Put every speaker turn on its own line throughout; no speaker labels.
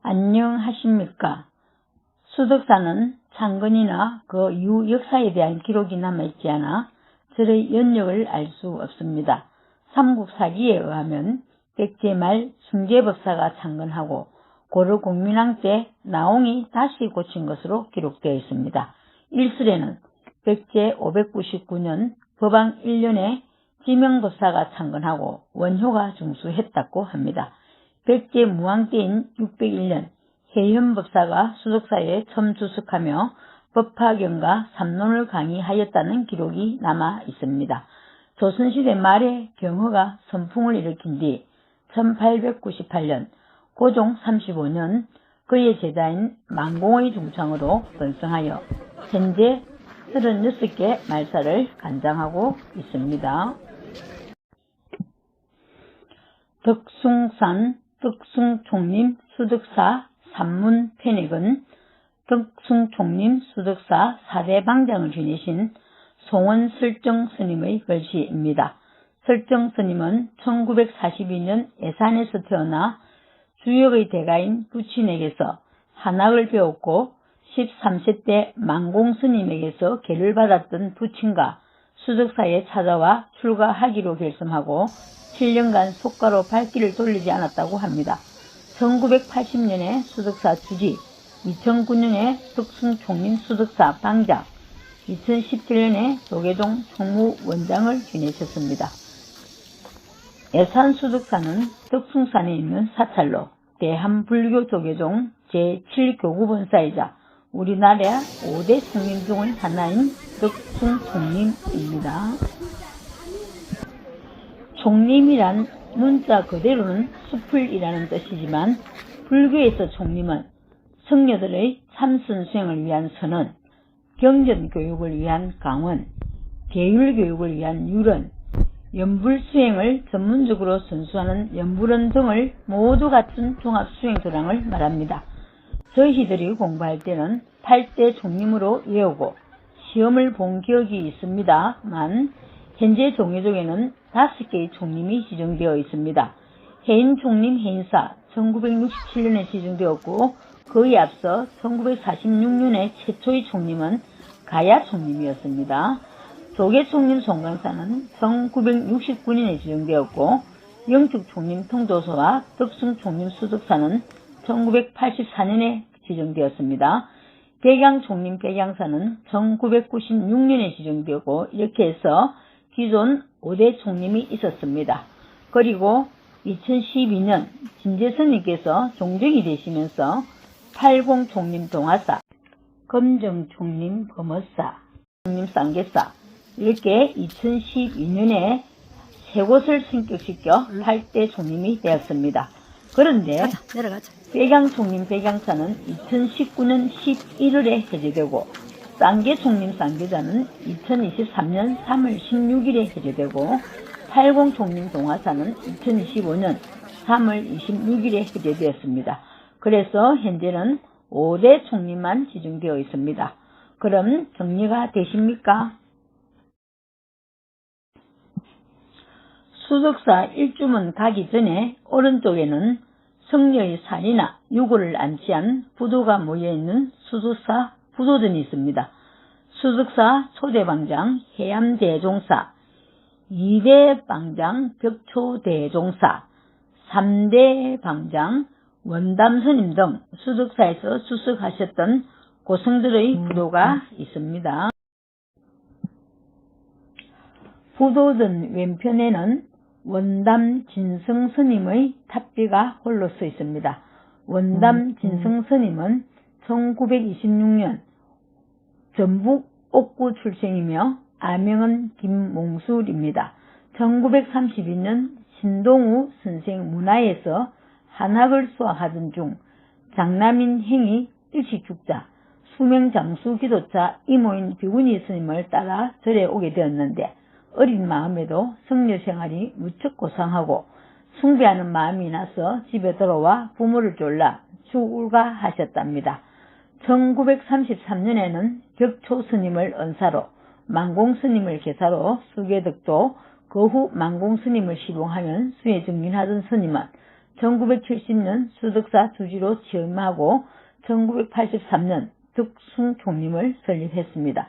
안녕하십니까. 수덕사는 창건이나 그 이후 역사에 대한 기록이 남아있지 않아 절의 연력을 알 수 없습니다. 삼국사기에 의하면 백제 말 숭제법사가 창건하고 고려 공민왕 때 나홍이 다시 고친 것으로 기록되어 있습니다. 일설에는 백제 599년 법왕 1년에 지명법사가 창건하고 원효가 중수했다고 합니다. 백제 무왕 때인 601년 해현법사가 수덕사에 처음 주석하며 법화경과 삼론을 강의하였다는 기록이 남아 있습니다. 조선시대 말에 경허가 선풍을 일으킨 뒤 1898년 고종 35년 그의 제자인 만공의 중창으로 번성하여 현재 36개 말사를 간장하고 있습니다. 덕숭산 덕숭총림 수덕사 산문 편액은 덕숭총림 수덕사 4대 방장을 지내신 송원 설정 스님의 글씨입니다. 설정 스님은 1942년 예산에서 태어나 주역의 대가인 부친에게서 한학을 배웠고 13세 때 만공 스님에게서 계를 받았던 부친과 수덕사에 찾아와 출가하기로 결심하고 7년간 속가로 발길을 돌리지 않았다고 합니다. 1980년에 수덕사 주지, 2009년에 덕숭총림 수덕사 방장, 2017년에 조계종 총무원장을 지내셨습니다. 예산 수덕사는 덕숭산에 있는 사찰로 대한불교 조계종 제7교구본사이자 우리나라 5대 총림 중의 하나인 덕숭총림입니다. 총림이란 문자 그대로는 수풀이라는 뜻이지만 불교에서 총림은 성녀들의 참선 수행을 위한 선언, 경전 교육을 위한 강원, 계율 교육을 위한 유런, 연불 수행을 전문적으로 선수하는 연불원 등을 모두 갖춘 종합 수행 도량을 말합니다. 저희들이 공부할 때는 8대 총림으로 외우고 시험을 본 기억이 있습니다만 현재 종회종에는 5개의 총림이 지정되어 있습니다. 해인 총림 해인사 1967년에 지정되었고 그에 앞서 1946년에 최초의 총림은 가야 총림이었습니다. 조계 총림 송강사는 1969년에 지정되었고 영축 총림 통도서와 덕숭 총림 수덕사는 1984년에 지정되었습니다. 백양 총림 백양사는 1996년에 지정되었고 이렇게 해서 기존 5대 총림이 있었습니다. 그리고 2012년 진제스님께서 종정이 되시면서 80 총림 동화사, 검정 총림 범어사, 총림 쌍계사 이렇게 2012년에 세 곳을 승격시켜 8대 총림이 되었습니다. 그런데 백양 총림 백양사는 2019년 11월에 해제되고 쌍계 총림 쌍계자는 2023년 3월 16일에 해제되고 80 총림 동화사는 2025년 3월 26일에 해제되었습니다. 그래서 현재는 5대 총림만 지정되어 있습니다. 그럼 정리가 되십니까? 수덕사 일주문 가기 전에 오른쪽에는 성녀의 산이나 유골을 안치한 부도가 모여있는 수덕사 부도전이 있습니다. 수덕사 초대방장 해암대종사, 2대 방장 벽초대종사, 3대 방장 원담스님 등 수덕사에서 수석하셨던 고성들의 부도가 있습니다. 부도전 왼편에는 원담 진성 스님의 탑비가 홀로 서 있습니다. 원담 진성 스님은 1926년 전북 옥구 출생이며 아명은 김몽술입니다. 1932년 신동우 선생 문화에서 한학을 수학하던 중 장남인 행이 일찍 죽자 수명장수 기도자 이모인 비구니 스님을 따라 절에 오게 되었는데 어린 마음에도 성녀 생활이 무척 고상하고 숭배하는 마음이 나서 집에 돌아와 부모를 졸라 죽을가하셨답니다. 1933년에는 격초 스님을 은사로 만공 스님을 계사로 수계득도 그 후 만공 스님을 시봉하면 수에 증진하던 스님은 1970년 수덕사 주지로 취임하고 1983년 덕숭총림을 설립했습니다.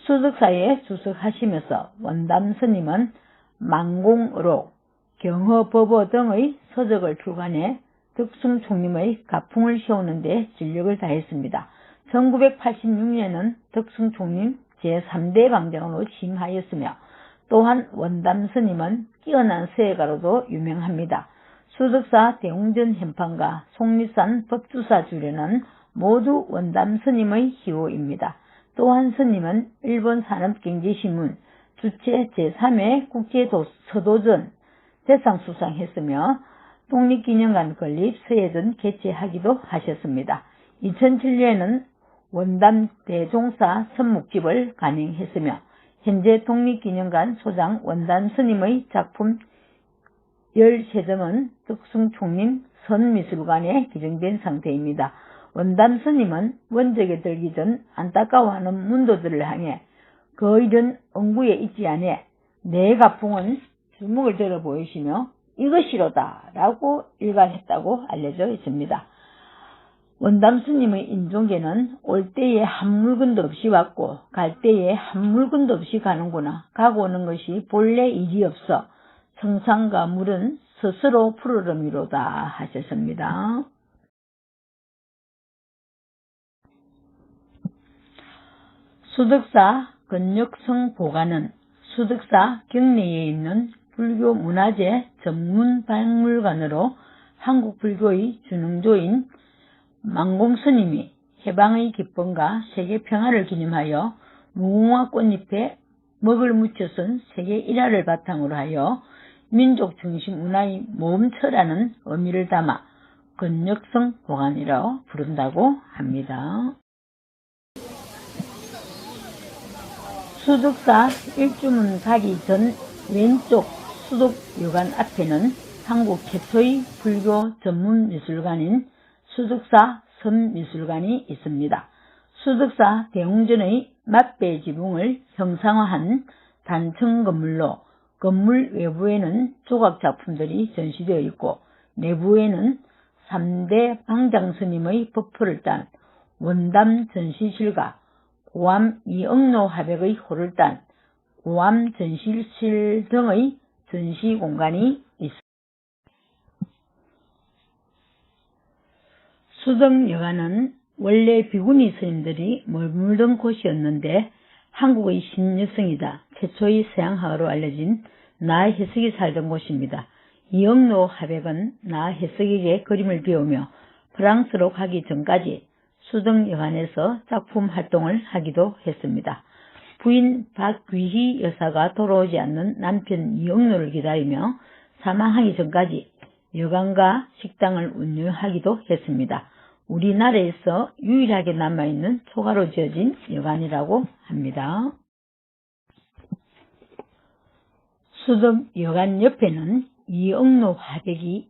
수덕사에 주석하시면서 원담 스님은 망공어록, 경허법어 등의 서적을 출간해 덕숭총림의 가풍을 세우는 데 진력을 다했습니다. 1986년에는 덕숭총림 제3대 방장으로 취임하였으며 또한 원담 스님은 뛰어난 서예가로도 유명합니다. 수덕사 대웅전 현판과 속립산 법주사 주례는 모두 원담 스님의 희호입니다. 또한 스님은 일본 산업경제신문 주최 제3회 국제서도전 대상 수상했으며 독립기념관 건립 서예전 개최하기도 하셨습니다. 2007년에는 원담 대종사 선묵집을 간행했으며 현재 독립기념관 소장 원담 스님의 작품 13점은 덕숭총림 선미술관에 기증된 상태입니다. 원담 스님은 원적에 들기 전 안타까워하는 문도들을 향해 그 일은 응구에 있지 않아 내 가풍은 주먹을 들어 보이시며 이것이로다 라고 일갈했다고 알려져 있습니다. 원담 스님의 인종계는 올 때에 한 물건도 없이 왔고 갈 때에 한 물건도 없이 가는구나. 가고 오는 것이 본래 일이 없어 성상과 물은 스스로 푸르름이로다 하셨습니다. 수덕사 건력성 보관은 수덕사 경내에 있는 불교 문화재 전문 박물관으로 한국 불교의 준흥조인 망공스님이 해방의 기쁨과 세계 평화를 기념하여 무궁화 꽃잎에 먹을 묻혀 쓴 세계 일화를 바탕으로 하여 민족 중심 문화의 모험처라는 의미를 담아 건력성 보관이라고 부른다고 합니다. 수덕사 일주문 가기 전 왼쪽 수덕여관 앞에는 한국 최초의 불교 전문 미술관인 수덕사 선미술관이 있습니다. 수덕사 대웅전의 맞배 지붕을 형상화한 단층 건물로 건물 외부에는 조각 작품들이 전시되어 있고 내부에는 3대 방장스님의 법포를 딴 원담 전시실과 고암 이억로 화백의 호를 딴 고암 전시실 등의 전시 공간이 있습니다. 수덕여관은 원래 비구니 스님들이 머물던 곳이었는데 한국의 신여성이다 최초의 서양화가로 알려진 나혜석이 살던 곳입니다. 이억로 화백은 나혜석에게 그림을 배우며 프랑스로 가기 전까지 수덕여관에서 작품 활동을 하기도 했습니다. 부인 박귀희 여사가 돌아오지 않는 남편 이억로를 기다리며 사망하기 전까지 여관과 식당을 운영하기도 했습니다. 우리나라에서 유일하게 남아있는 초가로 지어진 여관이라고 합니다. 수덕여관 옆에는 이억로 화백이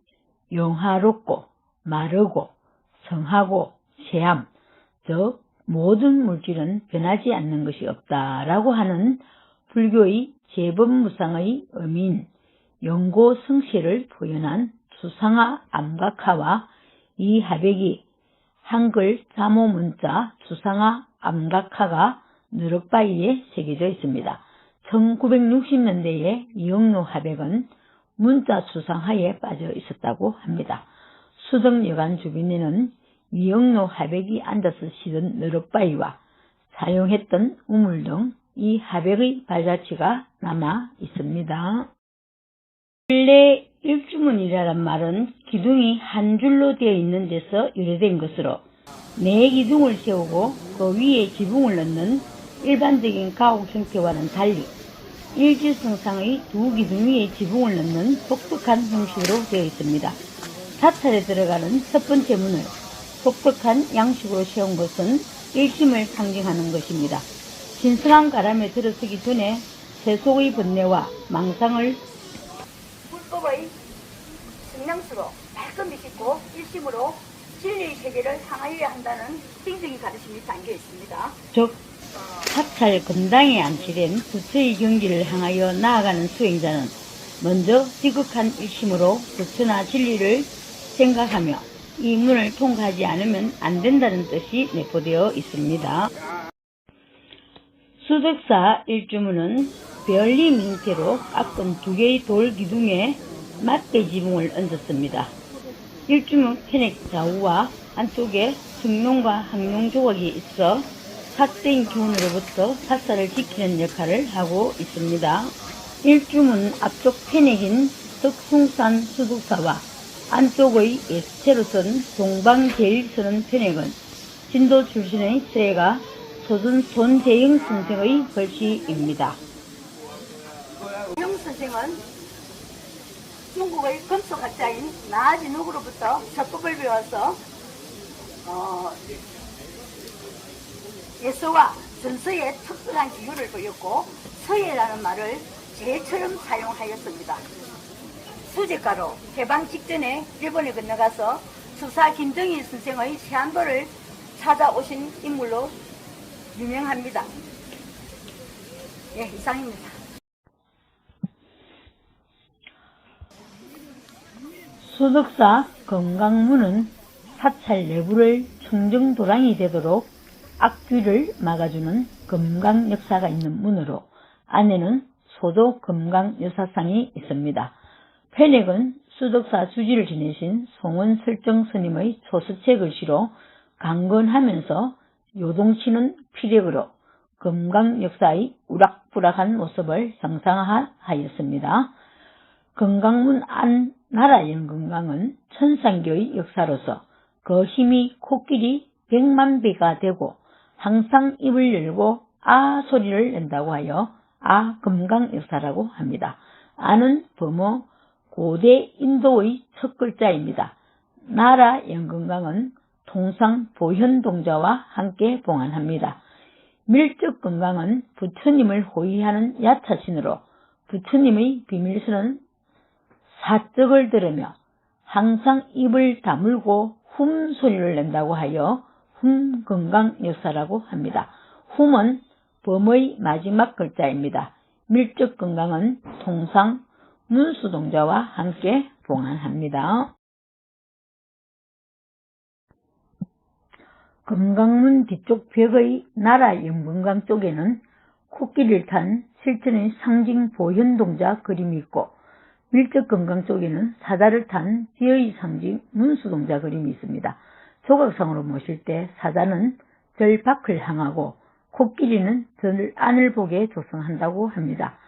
영화롭고 마르고 성하고 세함, 즉 모든 물질은 변하지 않는 것이 없다라고 하는 불교의 제법무상의 의미인 영고성실을 표현한 수상화 암각화와 이 화백이 한글 자모문자 수상화 암각화가 누럭바위에 새겨져 있습니다. 1960년대에 이억로 화백은 문자 수상화에 빠져 있었다고 합니다. 수덕여관 주변에는 이억로 화백이 앉아서 쉬던 누럭바위와 사용했던 우물 등 이 화백의 발자취가 남아 있습니다. 원래 일주문이라는 말은 기둥이 한 줄로 되어 있는 데서 유래된 것으로 네 기둥을 세우고 그 위에 지붕을 넣는 일반적인 가옥 형태와는 달리 일지성상의 두 기둥 위에 지붕을 넣는 독특한 형식으로 되어 있습니다. 사찰에 들어가는 첫 번째 문을 독특한 양식으로 세운 것은 일심을 상징하는 것입니다. 신성한 가람에 들어서기 전에 세속의 번뇌와 망상을 불법의 성량수로 말끔히 씻고 일심으로 진리의 세계를 향하여야 한다는 행정의 가르침이 담겨 있습니다. 즉 사찰 금당에 안치된 부처의 경지를 향하여 나아가는 수행자는 먼저 지극한 일심으로 부처나 진리를 생각하며 이 문을 통과하지 않으면 안 된다는 뜻이 내포되어 있습니다. 수덕사 일주문은 별림 형태로 앞근 2개의 돌 기둥에 맞대 지붕을 얹었습니다. 일주문 편액 좌우와 안쪽에 승룡과 항룡 조각이 있어 삿대인 기운으로부터 사사를 지키는 역할을 하고 있습니다. 일주문 앞쪽 편액인 덕숭산 수덕사와 안쪽의 예수체로 선 동방제일선언 편액은 진도 출신의 세가 소준 손재영 선생의 글씨입니다.
영 선생은 중국의 금속학자인 나진욱으로부터 서법을 배워서 예서와 전서에 특별한 기교를 보였고 서예라는 말을 제처럼 사용하였습니다. 수제가로 해방 직전에 일본에 건너가서 수사 김정일 선생의 세안도를 찾아오신 인물로 유명합니다. 예, 이상입니다.
수덕사 건강문은 사찰 내부를 청정도랑이 되도록 악귀를 막아주는 금강 역사가 있는 문으로 안에는 소도 금강 여사상이 있습니다. 편액은 수덕사 주지를 지내신 송원 설정 스님의 초서체 글씨로 강건하면서 요동치는 피력으로 금강 역사의 우락부락한 모습을 형상화하였습니다. 건강문 안 나라 연금강은 천상교의 역사로서 그 힘이 코끼리 100만 배가 되고 항상 입을 열고 아 소리를 낸다고 하여 아 금강 역사라고 합니다. 아는 범어 고대 인도의 첫 글자입니다. 나라 연금강은 통상 보현동자와 함께 봉안합니다. 밀적건강은 부처님을 호위하는 야차신으로 부처님의 비밀스러운 사적을 들으며 항상 입을 다물고 훔 소리를 낸다고 하여 훔건강 역사라고 합니다. 훔은 범의 마지막 글자입니다. 밀적건강은 통상 문수동자와 함께 봉안합니다. 금강문 뒤쪽 벽의 나라 연금강 쪽에는 코끼리를 탄 실전의 상징 보현동자 그림이 있고 밀적건강 쪽에는 사자를 탄 지의 상징 문수동자 그림이 있습니다. 조각상으로 모실 때 사자는 절 밖을 향하고 코끼리는 절 안을 보게 조성한다고 합니다.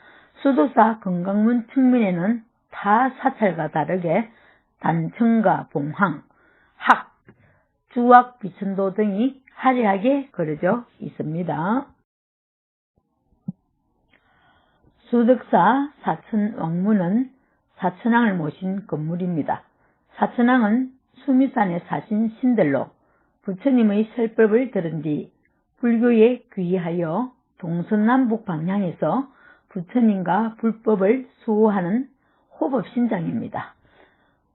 수도사 건강문 측면에는 타 사찰과 다르게 단청과 봉황, 학, 주악, 비천도 등이 화려하게 그려져 있습니다. 수덕사 사천왕문은 사천왕을 모신 건물입니다. 사천왕은 수미산에 사신 신들로 부처님의 설법을 들은 뒤 불교에 귀의하여 동서남북 방향에서 부처님과 불법을 수호하는 호법신장입니다.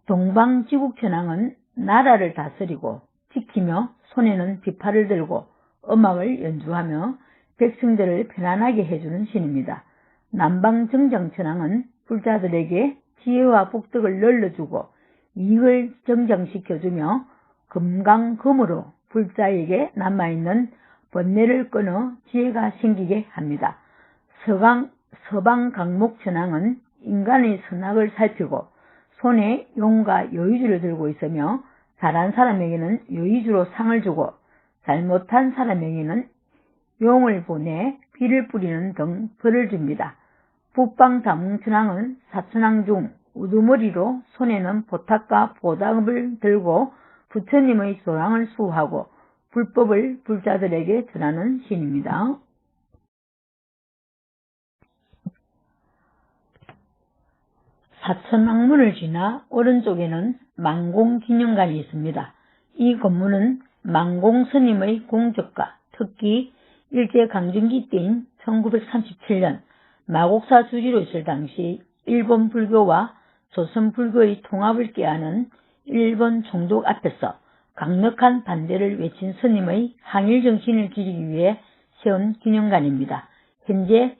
동방지국천왕은 나라를 다스리고 지키며 손에는 비파를 들고 음악을 연주하며 백성들을 편안하게 해주는 신입니다. 남방정장천왕은 불자들에게 지혜와 복덕을 늘려주고 이익을 정장시켜주며 금강금으로 불자에게 남아있는 번뇌를 끊어 지혜가 생기게 합니다. 서방강목천왕은 인간의 선악을 살피고 손에 용과 여의주를 들고 있으며 잘한 사람에게는 여의주로 상을 주고 잘못한 사람에게는 용을 보내 비를 뿌리는 등 벌을 줍니다. 북방다몽천왕은 사천왕 중 우두머리로 손에는 보탁과 보답을 들고 부처님의 조랑을 수호하고 불법을 불자들에게 전하는 신입니다. 사천왕문을 지나 오른쪽에는 망공기념관이 있습니다. 이 건물은 망공스님의 공적과 특히 일제강점기 때인 1937년 마곡사 주지로 있을 당시 일본 불교와 조선 불교의 통합을 꾀하는 일본 총독 앞에서 강력한 반대를 외친 스님의 항일 정신을 기리기 위해 세운 기념관입니다. 현재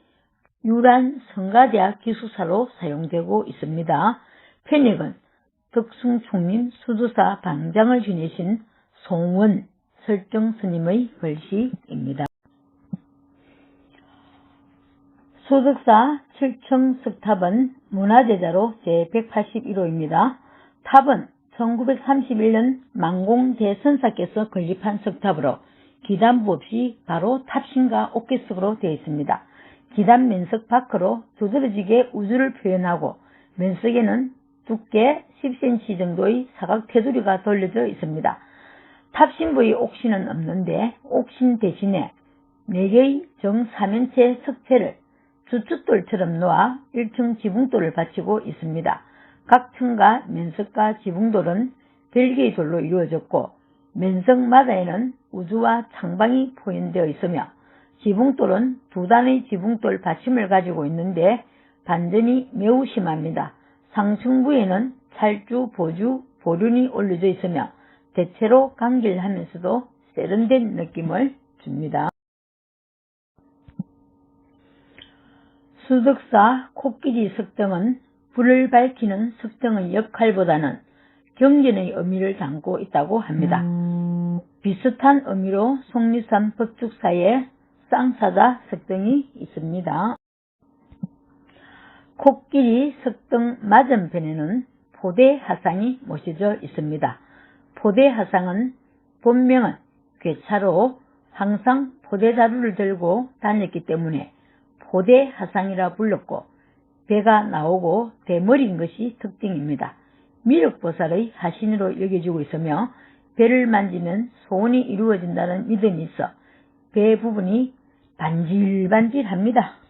유란 성가대학 기숙사로 사용되고 있습니다. 편익은 덕숭총림 수두사 방장을 지내신 송원 설정 스님의 글씨입니다. 수덕사 7층 석탑은 문화재자로 제181호입니다. 탑은 1931년 만공 대선사께서 건립한 석탑으로 기단부 없이 바로 탑신과 옥계석으로 되어 있습니다. 기단 면석 밖으로 두드러지게 우주를 표현하고 면석에는 두께 10cm 정도의 사각 테두리가 돌려져 있습니다. 탑신부의 옥신은 없는데 옥신 대신에 4개의 정사면체 석체를 주춧돌처럼 놓아 1층 지붕돌을 받치고 있습니다. 각 층과 면석과 지붕돌은 별개의 돌로 이루어졌고 면석마다에는 우주와 창방이 포인되어 있으며 지붕돌은 2단의 지붕돌 받침을 가지고 있는데 반전이 매우 심합니다. 상층부에는 찰주, 보주, 보륜이 올려져 있으며 대체로 간결하면서도 세련된 느낌을 줍니다. 수덕사 코끼리 석등은 불을 밝히는 석등의 역할보다는 경전의 의미를 담고 있다고 합니다. 비슷한 의미로 속리산 법죽사에 쌍사자 석등이 있습니다. 코끼리 석등 맞은편에는 포대하상이 모셔져 있습니다. 포대하상은 본명은 괴차로 항상 포대자루를 들고 다녔기 때문에 포대하상이라 불렀고 배가 나오고 대머리인 것이 특징입니다. 미륵보살의 하신으로 여겨지고 있으며 배를 만지면 소원이 이루어진다는 믿음이 있어 배 부분이 반질반질합니다.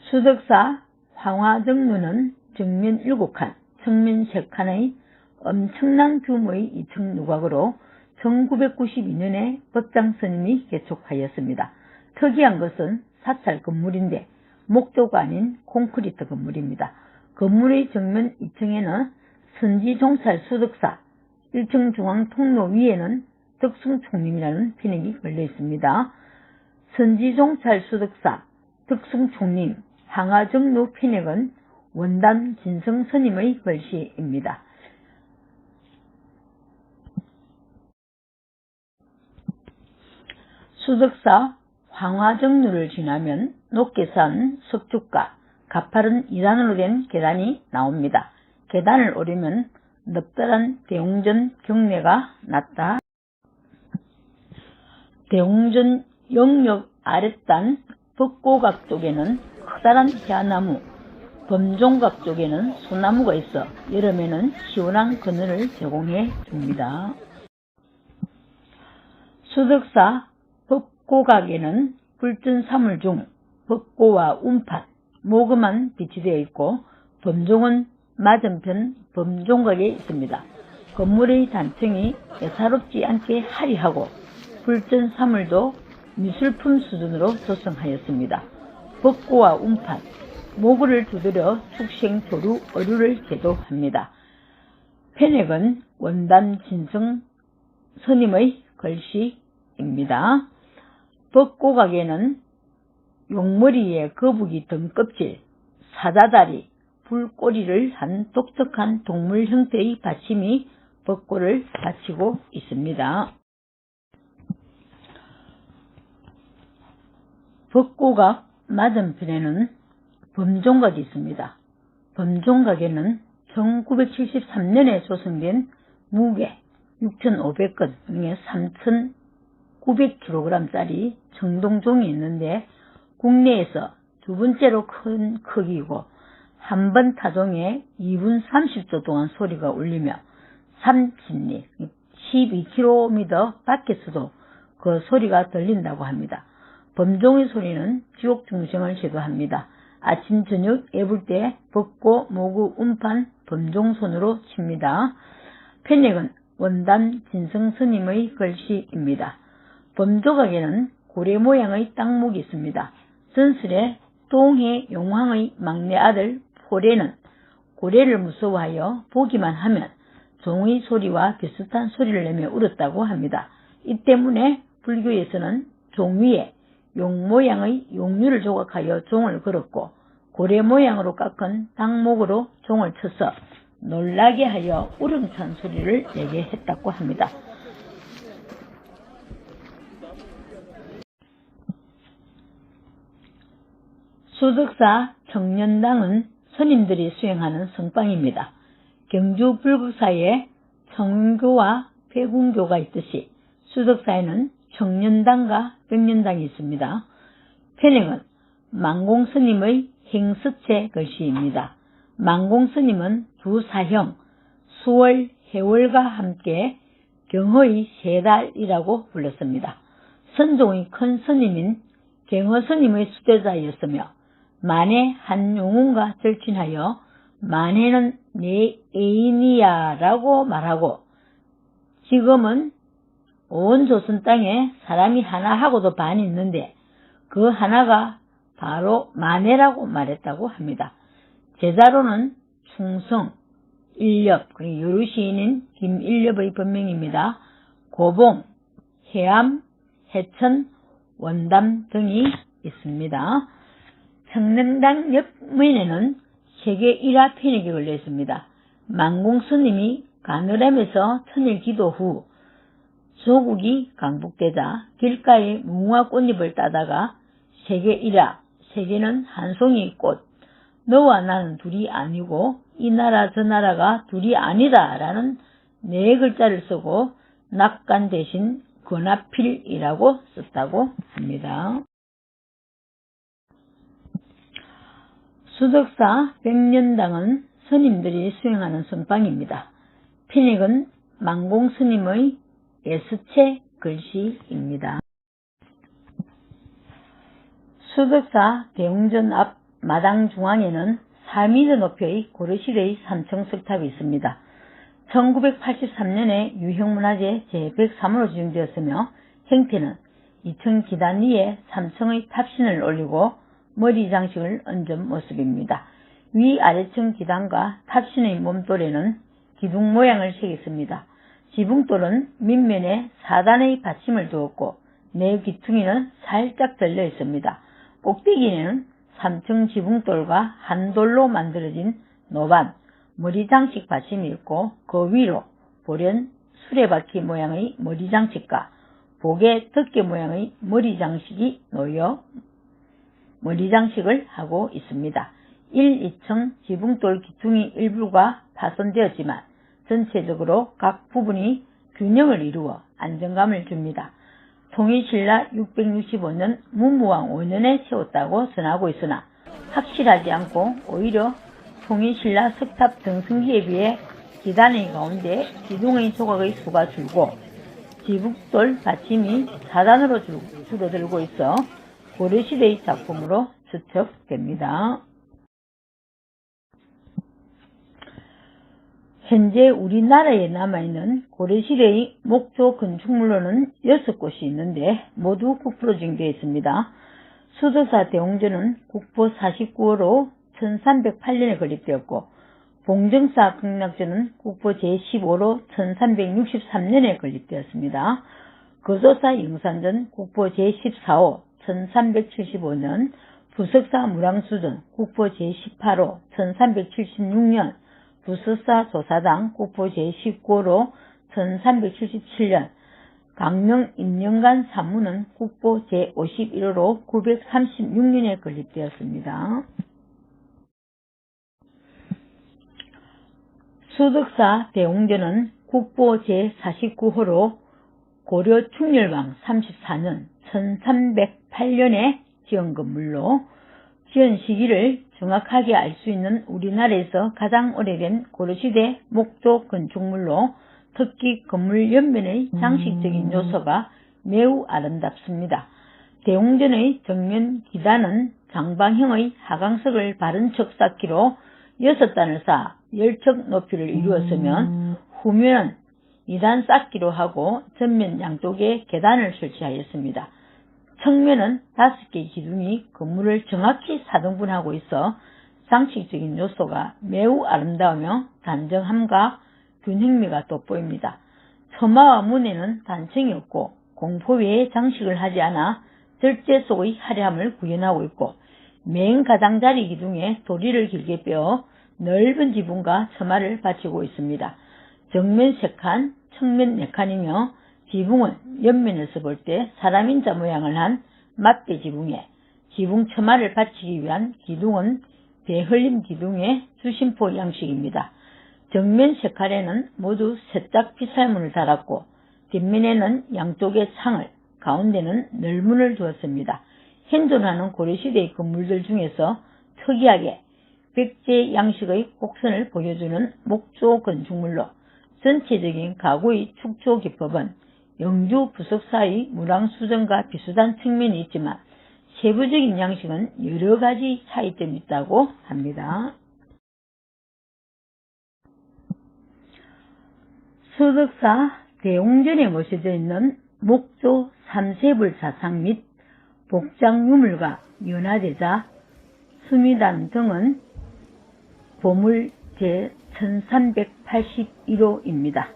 수덕사 황화정루는 정면 7칸, 측면 3칸의 엄청난 규모의 2층 누각으로 1992년에 법장스님이 개촉하였습니다. 특이한 것은 사찰 건물인데 목조가 아닌 콘크리트 건물입니다. 건물의 정면 2층에는 선지종찰 수덕사, 1층 중앙 통로 위에는 덕숭총림이라는 피닉이 걸려 있습니다. 선지종찰 수덕사, 덕숭총림, 황화정루 피닉은 원단 진성 스님의 글씨입니다. 수덕사 황화정루를 지나면 높게산 석축과 가파른 2단으로 된 계단이 나옵니다. 계단을 오르면 넙다란 대웅전 경내가 났다. 대웅전 영역 아랫단 벚고각 쪽에는 커다란 야나무, 범종각 쪽에는 소나무가 있어 여름에는 시원한 그늘을 제공해 줍니다. 수덕사 벚고각에는 불전사물 중 벚고와 운판, 모금만 비치되어 있고 범종은 맞은편 범종각에 있습니다. 건물의 단층이 예사롭지 않게 화려하고 불전사물도 미술품 수준으로 조성하였습니다. 벚고와 운판, 모구를 두드려 축생, 조루, 어류를 제도합니다. 패넥은 원단 진성 스님의 글씨입니다. 벚고각에는 용머리에 거북이 등껍질, 사자다리, 불꼬리를 한 독특한 동물 형태의 받침이 벚고를 받치고 있습니다. 벚고각 맞은편에는 범종각이 있습니다. 범종각에는 1973년에 조성된 무게 6,500건 중에 3,900kg짜리 청동종이 있는데 국내에서 두 번째로 큰 크기이고 한 번 타종에 2분 30초 동안 소리가 울리며 삼진리 12km 밖에서도 그 소리가 들린다고 합니다. 범종의 소리는 지옥 중생을 제도합니다. 아침 저녁 애불 때 벚고, 모구, 운판, 범종손으로 칩니다. 편액은 원단 진성 스님의 글씨입니다. 범조각에는 고래 모양의 땅목이 있습니다. 전설에 동해 용왕의 막내 아들 포레는 고래를 무서워하여 보기만 하면 종의 소리와 비슷한 소리를 내며 울었다고 합니다. 이 때문에 불교에서는 종 위에 용 모양의 용류를 조각하여 종을 걸었고 고래 모양으로 깎은 닭목으로 종을 쳐서 놀라게 하여 우렁찬 소리를 내게 했다고 합니다. 수덕사 청년당은 스님들이 수행하는 성방입니다. 경주 불국사에 청운교와 백운교가 있듯이 수덕사에는 청년당과 백년당이 있습니다. 편행은 만공스님의 행스체 글씨입니다. 만공스님은 두 사형, 수월, 해월과 함께 경허의 세 달이라고 불렀습니다. 선종의 큰 스님인 경허스님의 수제자였으며 만해 한용운과 절친하여 만해는 내 애인이야 라고 말하고 지금은 온 조선 땅에 사람이 하나하고도 반이 있는데 그 하나가 바로 만해라고 말했다고 합니다. 제자로는 충성, 인력, 여루 시인인 김인력의 법명입니다. 고봉, 해암, 해천, 원담 등이 있습니다. 청년당 옆면에는 세계 1화 편익이 걸려 있습니다. 만공스님이 가느람에서 천일 기도 후 조국이 강복되자 길가에 무궁화 꽃잎을 따다가 세계 1화, 세계는 한 송이 꽃, 너와 나는 둘이 아니고 이 나라 저 나라가 둘이 아니다 라는 네 글자를 쓰고 낙간 대신 권하필이라고 썼다고 합니다. 수덕사 백년당은 스님들이 수행하는 성방입니다. 편익은 만공스님의 예수체 글씨입니다. 수덕사 대웅전 앞 마당 중앙에는 4m 높이의 고려시대의 삼청석탑이 있습니다. 1983년에 유형문화재 제103호로 지정되었으며 형태는 2층 기단 위에 3층의 탑신을 올리고 머리 장식을 얹은 모습입니다. 위아래층 기단과 탑신의 몸돌에는 기둥 모양을 새겼습니다. 지붕돌은 밑면에 4단의 받침을 두었고 내 귀퉁이는 살짝 들려 있습니다. 꼭대기에는 3층 지붕돌과 한 돌로 만들어진 노반, 머리 장식 받침이 있고 그 위로 보련 수레바퀴 모양의 머리 장식과 보게 덮개 모양의 머리 장식이 놓여 머리 장식을 하고 있습니다. 1, 2층 지붕돌 기퉁이 일부가 파손되었지만 전체적으로 각 부분이 균형을 이루어 안정감을 줍니다. 통일신라 665년 문무왕 5년에 세웠다고 전하고 있으나 확실하지 않고 오히려 통일신라 석탑 등승기에 비해 기단의 가운데 기둥의 조각의 수가 줄고 지붕돌 받침이 4단으로 줄어들고 있어 고려시대의 작품으로 추측됩니다. 현재 우리나라에 남아있는 고려시대의 목조 건축물로는 6곳이 있는데 모두 국보로 지정되어 있습니다. 수덕사 대웅전은 국보 49호로 1308년에 건립되었고 봉정사 극락전은 국보 제15로 1363년에 건립되었습니다. 거조사 영산전 국보 제14호 1375년, 부석사 무랑수전 국보 제18호 1376년, 부석사 조사당 국보 제19호로 1377년, 강릉 임영간 산문은 국보 제51호로 936년에 건립되었습니다. 수덕사 대웅전은 국보 제49호로 고려 충렬왕 34년 1308년에 지은 건물로 지은 시기를 정확하게 알 수 있는 우리나라에서 가장 오래된 고려시대 목조 건축물로 특히 건물 옆면의 장식적인 요소가 매우 아름답습니다. 대웅전의 정면 기단은 장방형의 하강석을 바른 척 쌓기로 6단을 쌓아 10척 높이를 이루었으면 후면은 2단 쌓기로 하고 전면 양쪽에 계단을 설치하였습니다. 측면은 5개의 기둥이 건물을 정확히 4등분하고 있어 장식적인 요소가 매우 아름다우며 단정함과 균형미가 돋보입니다. 처마와 문에는 단층이 없고 공포 외에 장식을 하지 않아 절제 속의 화려함을 구현하고 있고 맨 가장자리 기둥에 도리를 길게 빼어 넓은 지붕과 처마를 받치고 있습니다. 정면 3칸, 측면 4칸이며 지붕은 옆면에서 볼 때 사람인자 모양을 한 맞대 지붕에 지붕 처마를 받치기 위한 기둥은 배흘림 기둥의 주심포 양식입니다. 정면 3칸에는 모두 3짝 피살문을 달았고 뒷면에는 양쪽에 창을, 가운데는 널문을 두었습니다. 현존하는 고려시대의 건물들 중에서 특이하게 백제 양식의 곡선을 보여주는 목조 건축물로 전체적인 가구의 축조 기법은 영주 부석사의 문왕수전과 비슷한 측면이 있지만 세부적인 양식은 여러 가지 차이점이 있다고 합니다. 수덕사 대웅전에 모셔져 있는 목조 3세불 사상 및 복장 유물과 연화대자, 수미단 등은 보물 제1381호입니다.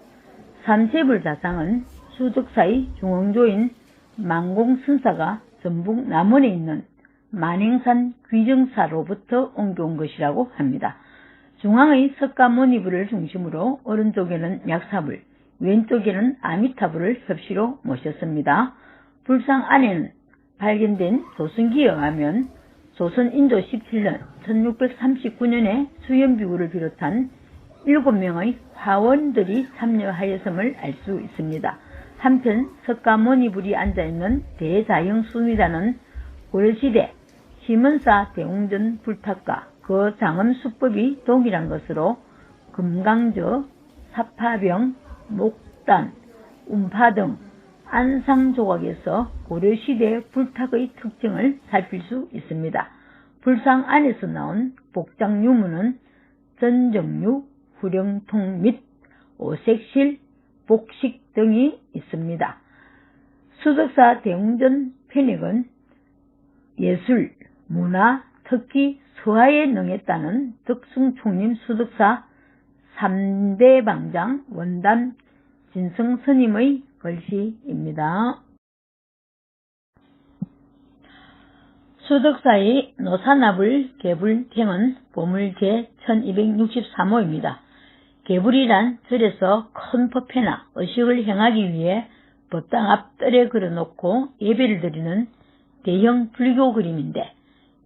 3세불 사상은 수덕사의 중흥조인 만공승사가 전북 남원에 있는 만행산 귀정사로부터 옮겨온 것이라고 합니다. 중앙의 석가모니불을 중심으로 오른쪽에는 약사불, 왼쪽에는 아미타불을 협시로 모셨습니다. 불상 안에는 발견된 조선기에 의하면 조선 인도 17년 1639년에 수연비구를 비롯한 7명의 화원들이 참여하였음을 알 수 있습니다. 한편 석가모니불이 앉아있는 대자형 수미단은 고려시대 심은사 대웅전 불탑과 그 장엄 수법이 동일한 것으로 금강저, 사파병, 목단, 운파 등 안상조각에서 고려시대 불탁의 특징을 살필 수 있습니다. 불상 안에서 나온 복장유물은 전정류, 후령통 및 오색실, 복식 등이 있습니다. 수덕사 대웅전 편익은 예술, 문화, 특히 서화에 능했다는 덕숭총림 수덕사 3대 방장 원담 진성스님의 글씨입니다. 수덕사의 노사나불 개불탱은 보물 제1263호입니다. 개불이란 절에서 큰 법회나 의식을 행하기 위해 법당 앞 뜰에 걸어놓고 예배를 드리는 대형 불교 그림인데,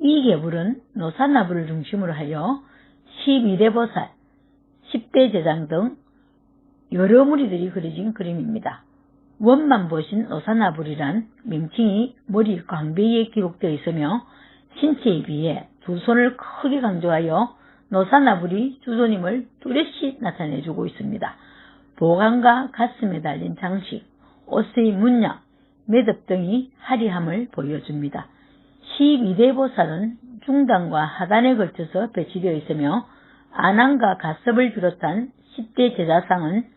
이 개불은 노사나불을 중심으로 하여 12대 보살, 10대 제장 등 여러 무리들이 그려진 그림입니다. 원만 보신 노사나불이란 명칭이 머리 광배에 기록되어 있으며 신체에 비해 두 손을 크게 강조하여 노사나불이 주조님을 뚜렷이 나타내주고 있습니다. 보관과 가슴에 달린 장식, 옷의 문양, 매듭 등이 화려함을 보여줍니다. 12대 보살은 중단과 하단에 걸쳐서 배치되어 있으며 안암과 가섭을 비롯한 10대 제자상은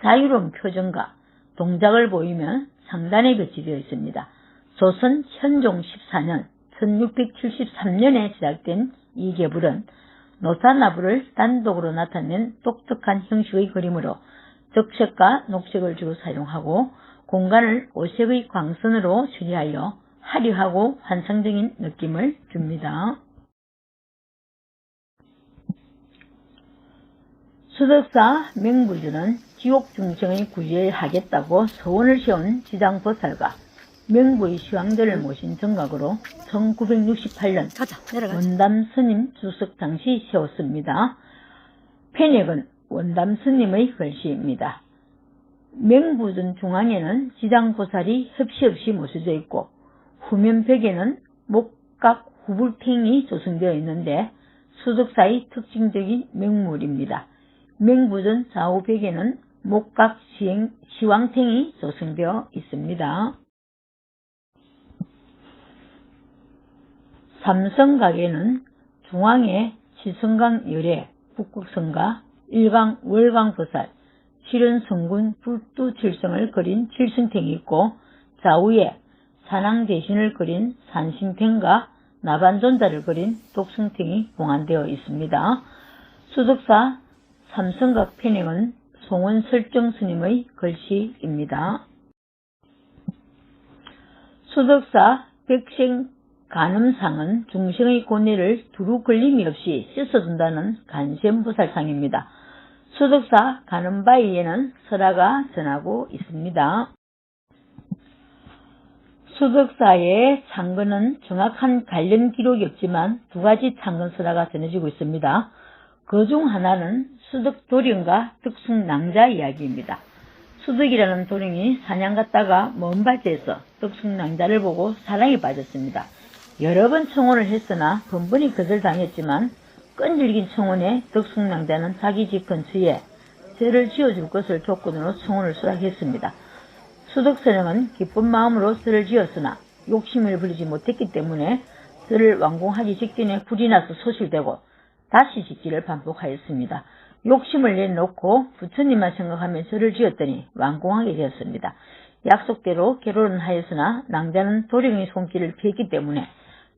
자유로운 표정과 동작을 보이며 상단에 배치되어 있습니다. 조선 현종 14년 1673년에 제작된 이 개불은 노사나불을 단독으로 나타낸 독특한 형식의 그림으로 적색과 녹색을 주로 사용하고 공간을 오색의 광선으로 처리하여 화려하고 환상적인 느낌을 줍니다. 수덕사 명부주는 지옥 중생의 구제를 하겠다고 서원을 세운 지장보살과 명부의 시황들을 모신 정각으로 1968년 원담 스님 주석 당시 세웠습니다. 편액은 원담 스님의 글씨입니다. 명부전 중앙에는 지장보살이 협시 없이 모셔져 있고 후면벽에는 목각 후불탱이 조성되어 있는데 수덕사의 특징적인 명물입니다. 명부전 좌우벽에는 목각 시왕탱이 조성되어 있습니다. 삼성각에는 중앙에 지성강 열애, 북극성과 일강 월강보살, 칠은성군 불두칠성을 그린 칠성탱이 있고 좌우에 산왕대신을 그린 산신탱과 나반존자를 그린 독성탱이 봉안되어 있습니다. 수덕사 삼성각 편행은 송원설정스님의 글씨입니다. 수덕사 간음상은 중생의 고뇌를 두루 걸림이 없이 씻어준다는 간센보살상입니다. 수덕사 간음바위에는 설화가 전하고 있습니다. 수덕사의 창건은 정확한 관련 기록이 없지만 두 가지 창건 설화가 전해지고 있습니다. 그 중 하나는 수덕 도령과 덕숭낭자 이야기입니다. 수덕이라는 도령이 사냥 갔다가 먼 밭에서 덕숭낭자를 보고 사랑에 빠졌습니다. 여러 번 청혼을 했으나 번번이 거절당했지만 끈질긴 청혼에 덕숭낭자는 자기 집 근처에 절을 지어줄 것을 조건으로 청혼을 수락했습니다. 수덕선영은 기쁜 마음으로 절을 지었으나 욕심을 부리지 못했기 때문에 절을 완공하기 직전에 불이 나서 소실되고 다시 짓기를 반복하였습니다. 욕심을 내놓고 부처님만 생각하며 절을 지었더니 완공하게 되었습니다. 약속대로 결혼은 하였으나 낭자는 도령의 손길을 피했기 때문에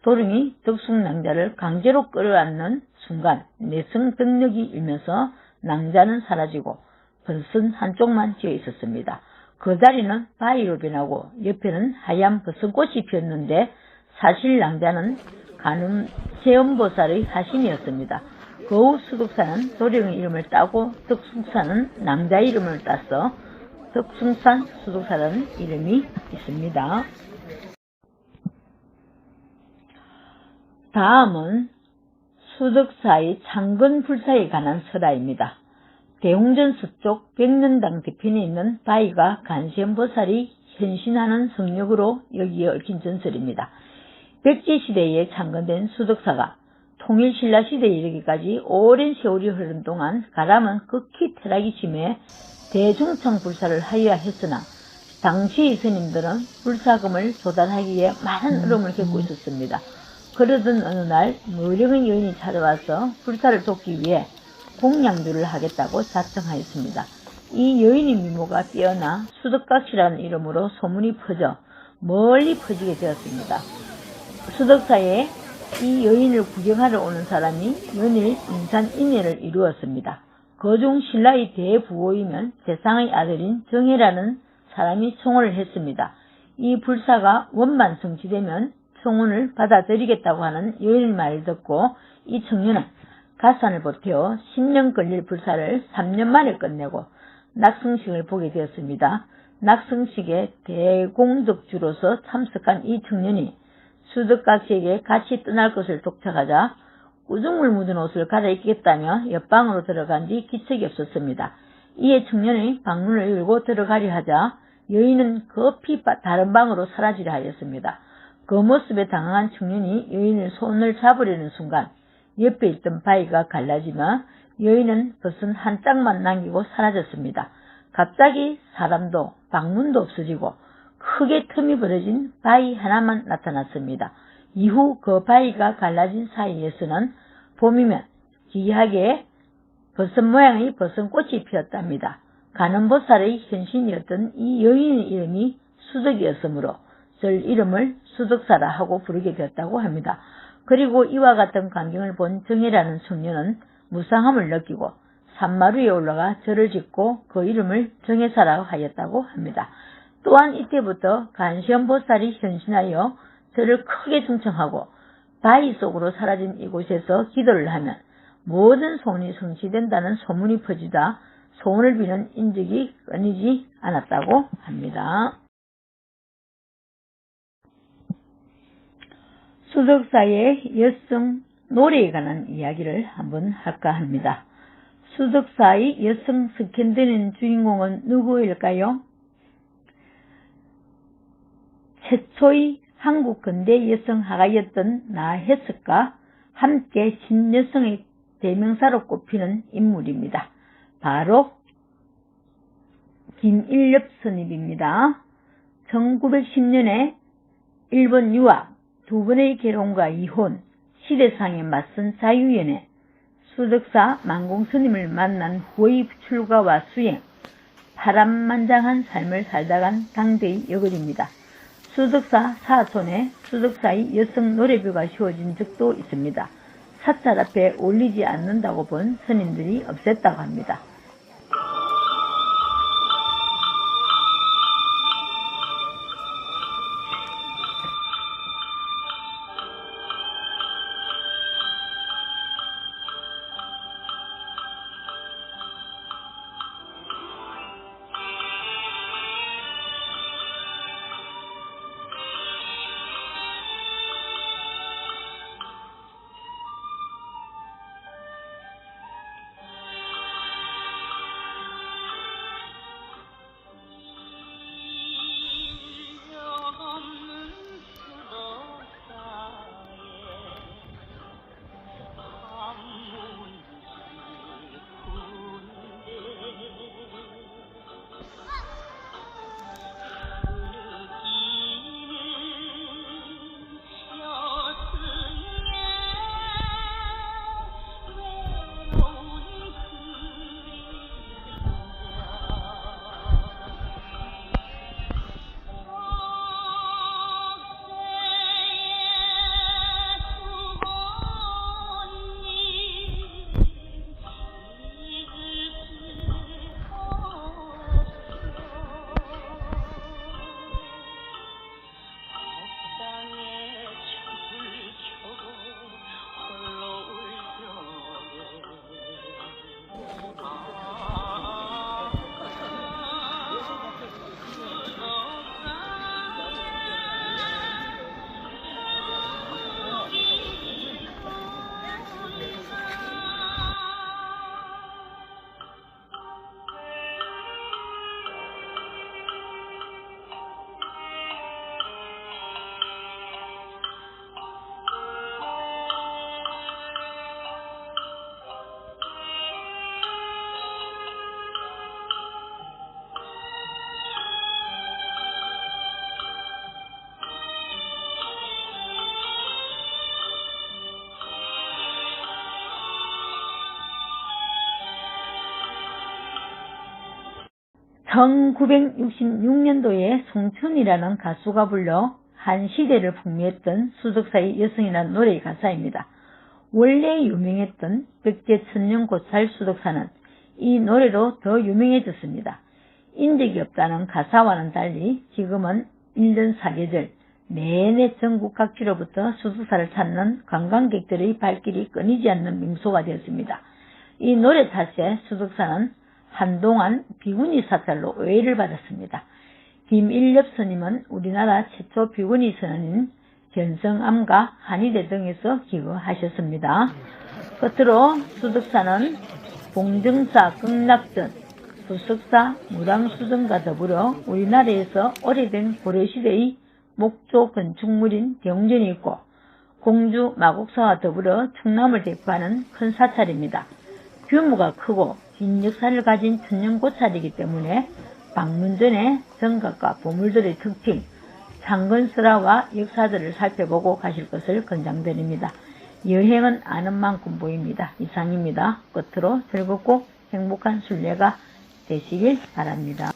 도령이 덕숭낭자를 강제로 끌어안는 순간 내성덕력이 일면서 낭자는 사라지고 벗은 한쪽만 지어 있었습니다. 그 자리는 바위로 변하고 옆에는 하얀 벗은꽃이 피었는데 사실 낭자는 간음세음보살의 하신이었습니다. 그 후 수덕사는 도령의 이름을 따고 덕숭사는 낭자 이름을 따서 덕숭산 수덕사라는 이름이 있습니다. 다음은 수덕사의 창건불사에 관한 설화입니다. 대웅전 서쪽 백년당 뒤편에 있는 바위가 간센보살이 현신하는 성역으로 여기에 얽힌 전설입니다. 백제시대에 창건된 수덕사가 통일신라시대에 이르기까지 오랜 세월이 흐른 동안 가람은 극히 퇴락이 심해 대중창불사를 하여야 했으나 당시의 스님들은 불사금을 조달하기에 많은 어려움을 겪고 있었습니다. 그러던 어느 날 무령의 여인이 찾아와서 불사를 돕기 위해 공양주를 하겠다고 자청하였습니다. 이 여인의 미모가 뛰어나 수덕각시라는 이름으로 소문이 퍼져 멀리 퍼지게 되었습니다. 수덕사에 이 여인을 구경하러 오는 사람이 연일 인산인해를 이루었습니다. 그중 신라의 대부호이면 재상의 아들인 정혜라는 사람이 청혼을 했습니다. 이 불사가 원만 성취되면 청혼을 받아들이겠다고 하는 여인의 말을 듣고 이 청년은 가산을 보태어 10년 걸릴 불사를 3년 만에 끝내고 낙성식을 보게 되었습니다. 낙성식에 대공덕주로서 참석한 이 청년이 수덕각시에게 같이 떠날 것을 독촉하자 우중물 묻은 옷을 갈아입겠다며 옆방으로 들어간 뒤 기척이 없었습니다. 이에 청년이 방문을 열고 들어가려 하자 여인은 급히 다른 방으로 사라지려 하였습니다. 그 모습에 당황한 청년이 여인의 손을 잡으려는 순간 옆에 있던 바위가 갈라지며 여인은 벗은 한 짝만 남기고 사라졌습니다. 갑자기 사람도 방문도 없어지고 크게 틈이 벌어진 바위 하나만 나타났습니다. 이후 그 바위가 갈라진 사이에서는 봄이면 기이하게 벗은 모양의 벗은 꽃이 피었답니다. 간음보살의 현신이었던 이 여인의 이름이 수덕이었으므로 절 이름을 수덕사라 하고 부르게 되었다고 합니다. 그리고 이와 같은 광경을 본 정혜라는 청년은 무상함을 느끼고 산마루에 올라가 절을 짓고 그 이름을 정혜사라고 하였다고 합니다. 또한 이때부터 간시연보살이 현신하여 절을 크게 충청하고 바위 속으로 사라진 이곳에서 기도를 하면 모든 소원이 성취된다는 소문이 퍼지다 소원을 비는 인적이 끊이지 않았다고 합니다. 수덕사의 여성 노래에 관한 이야기를 한번 할까 합니다. 수덕사의 여성 스캔드는 주인공은 누구일까요? 최초의 한국 근대 여성 화가였던 나혜석과 함께 신여성의 대명사로 꼽히는 인물입니다. 바로 김일엽 스님입니다. 1910년에 일본 유학, 두 번의 결혼과 이혼, 시대상에 맞선 자유연애, 수덕사 만공스님을 만난 후의 출가와 수행, 파란만장한 삶을 살다 간 당대의 여걸입니다. 수덕사 사촌에 수덕사의 여성 노래표가 씌워진 적도 있습니다. 사찰 앞에 올리지 않는다고 본 스님들이 없앴다고 합니다. (1966년도에) 송천이라는 가수가 불러 한 시대를 풍미했던 수덕사의 여성이라는 노래의 가사입니다. 원래 유명했던 백제천년고찰 수덕사는 이 노래로 더 유명해졌습니다. 인적이 없다는 가사와는 달리 지금은 1년 사계절 내내 전국 각지로부터 수덕사를 찾는 관광객들의 발길이 끊이지 않는 명소가 되었습니다. 이 노래 탓에 수덕사는 한동안 비구니 사찰로 오해를 받았습니다. 김일엽 스님은 우리나라 최초 비구니 선원인 견성암과 한의대 등에서 기거하셨습니다. 끝으로 수덕사는 봉정사, 극락전, 수석사, 무당수전과 더불어 우리나라에서 오래된 고려시대의 목조 건축물인 대웅전이 있고 공주 마곡사와 더불어 충남을 대표하는 큰 사찰입니다. 규모가 크고 긴 역사를 가진 천년고찰이기 때문에 방문 전에 정각과 보물들의 특징, 창건설화와 역사들을 살펴보고 가실 것을 권장드립니다. 여행은 아는 만큼 보입니다. 이상입니다. 끝으로 즐겁고 행복한 순례가 되시길 바랍니다.